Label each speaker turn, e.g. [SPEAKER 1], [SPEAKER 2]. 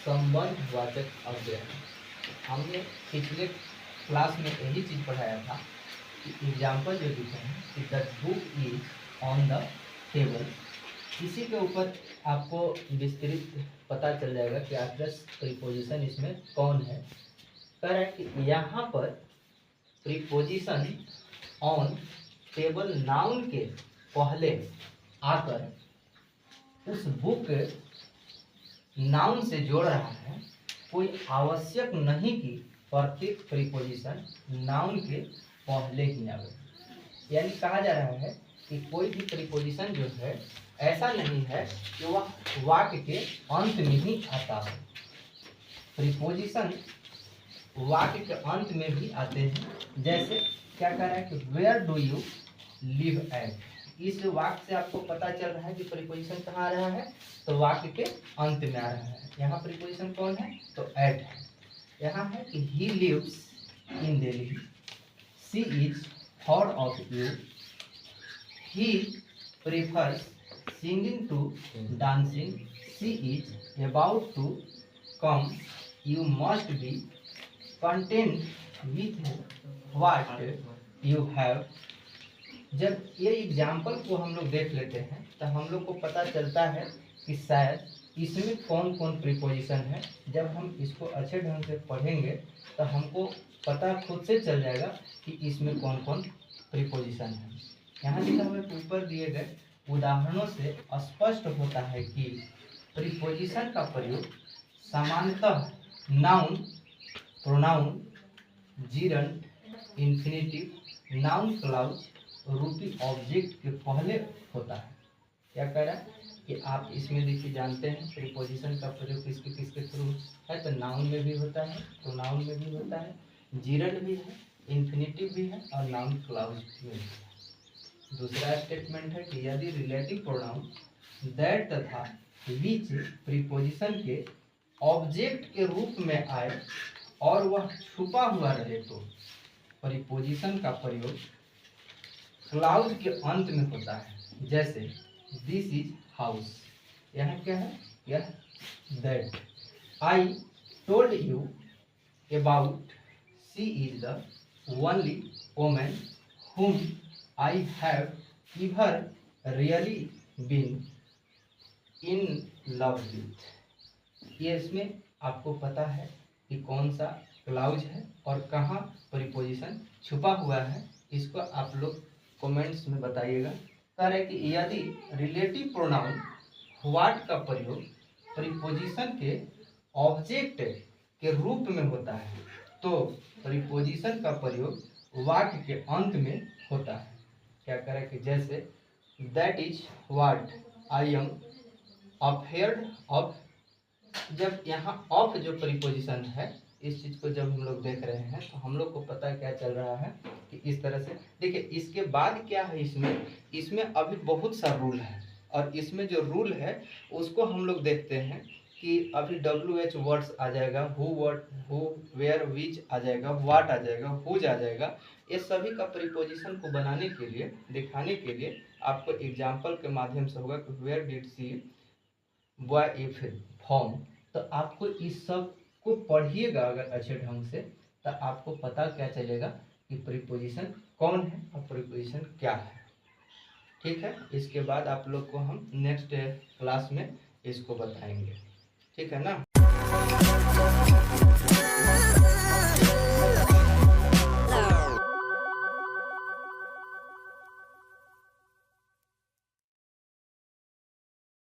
[SPEAKER 1] संबंधवाचक अव्यय। हमने पिछले क्लास में यही चीज़ पढ़ाया था कि एग्जाम्पल जो दिखे हैं कि the book is on the table, इसी के ऊपर आपको विस्तृत पता चल जाएगा कि एड्रेस प्रीपोजिशन इसमें कौन है। कह रहा है कि यहाँ पर प्रीपोजिशन ऑन टेबल नाउन के पहले आकर उस बुक नाउन से जोड़ रहा है। कोई आवश्यक नहीं कि प्रत्येक प्रीपोजिशन नाउन के पहले ही आवे। यानी कहा जा रहा है कि कोई भी प्रीपोजिशन जो है ऐसा नहीं है कि वह वाक्य के अंत में ही आता है। प्रीपोजिशन वाक्य के अंत में भी आते हैं। जैसे क्या कह रहा है कि where do you live at, इस वाक्य से आपको पता चल रहा है कि प्रीपोजिशन कहाँ आ रहा है, तो वाक्य के अंत में आ रहा है। यहाँ प्रीपोजिशन कौन है, तो एट है। यहाँ है कि he lives in Delhi, she is फॉर of you, he prefers singing to dancing, she is about to come, you must be content with what you have. जब ये एग्जाम्पल को हम लोग देख लेते हैं तो हम लोग को पता चलता है कि शायद इसमें कौन कौन प्रीपोजिशन है। जब हम इसको अच्छे ढंग से पढ़ेंगे तो हमको पता खुद से चल जाएगा कि इसमें कौन कौन प्रीपोजिशन है। यहाँ लिखा हुआ ऊपर दिए गए उदाहरणों से स्पष्ट होता है कि प्रीपोजिशन का प्रयोग सामान्यतः noun, pronoun, gerund, infinitive, noun clause रूपी ऑब्जेक्ट के पहले होता है। क्या कह रहा है कि आप इसमें देखिए जानते हैं प्रीपोजिशन का प्रयोग किसके किसके थ्रू है, तो नाउन में भी होता है, प्रोनाउन में भी होता है, जीरंड भी है, इन्फिनेटिव भी है और नाउन क्लाउज में भी है। दूसरा स्टेटमेंट है कि यदि रिलेटिव प्रोनाउन दैट तथा विच प्रीपोजिशन के ऑब्जेक्ट के रूप में आए और वह छुपा हुआ रहे तो प्रीपोजिशन का प्रयोग क्लाउज के अंत में होता है। जैसे दिस इज हाउस, यह क्या है, यह that. I told you about, she is the only woman whom I have ever really been in love with। ये इसमें आपको पता है कि कौन सा क्लाउज है और कहाँ प्रीपोजिशन छुपा हुआ है। इसको आप लोग कमेंट्स में बताइएगा। कह रहे कि यदि रिलेटिव प्रोनाउन व्हाट का प्रयोग प्रीपोजिशन के ऑब्जेक्ट के रूप में होता है तो प्रीपोजिशन का प्रयोग वाक्य के अंत में होता है। क्या करें कि जैसे that is what I am afraid of. जब यहाँ ऑफ जो प्रीपोजिशन है, इस चीज को जब हम लोग देख रहे हैं तो हम लोग को पता क्या चल रहा है कि इस तरह से देखिए। इसके बाद क्या है, इसमें अभी बहुत सा रूल है और इसमें जो रूल है उसको हम लोग देखते हैं कि अभी WH वर्ड्स आ जाएगा, हु वर्ड, हु, वेयर, विच आ जाएगा, व्हाट आ जाएगा, हुज आ जाएगा। ये सभी का प्रीपोजिशन को बनाने के लिए, दिखाने के लिए आपको एग्जाम्पल के माध्यम से होगा कि where did she buy if form. तो आपको इस सब को पढ़िएगा अगर अच्छे ढंग से तो आपको पता क्या चलेगा कि प्रीपोजिशन कौन है और प्रीपोजिशन क्या है। ठीक है, इसके बाद आप लोग को हम नेक्स्ट क्लास में इसको बताएंगे। ठीक है ना।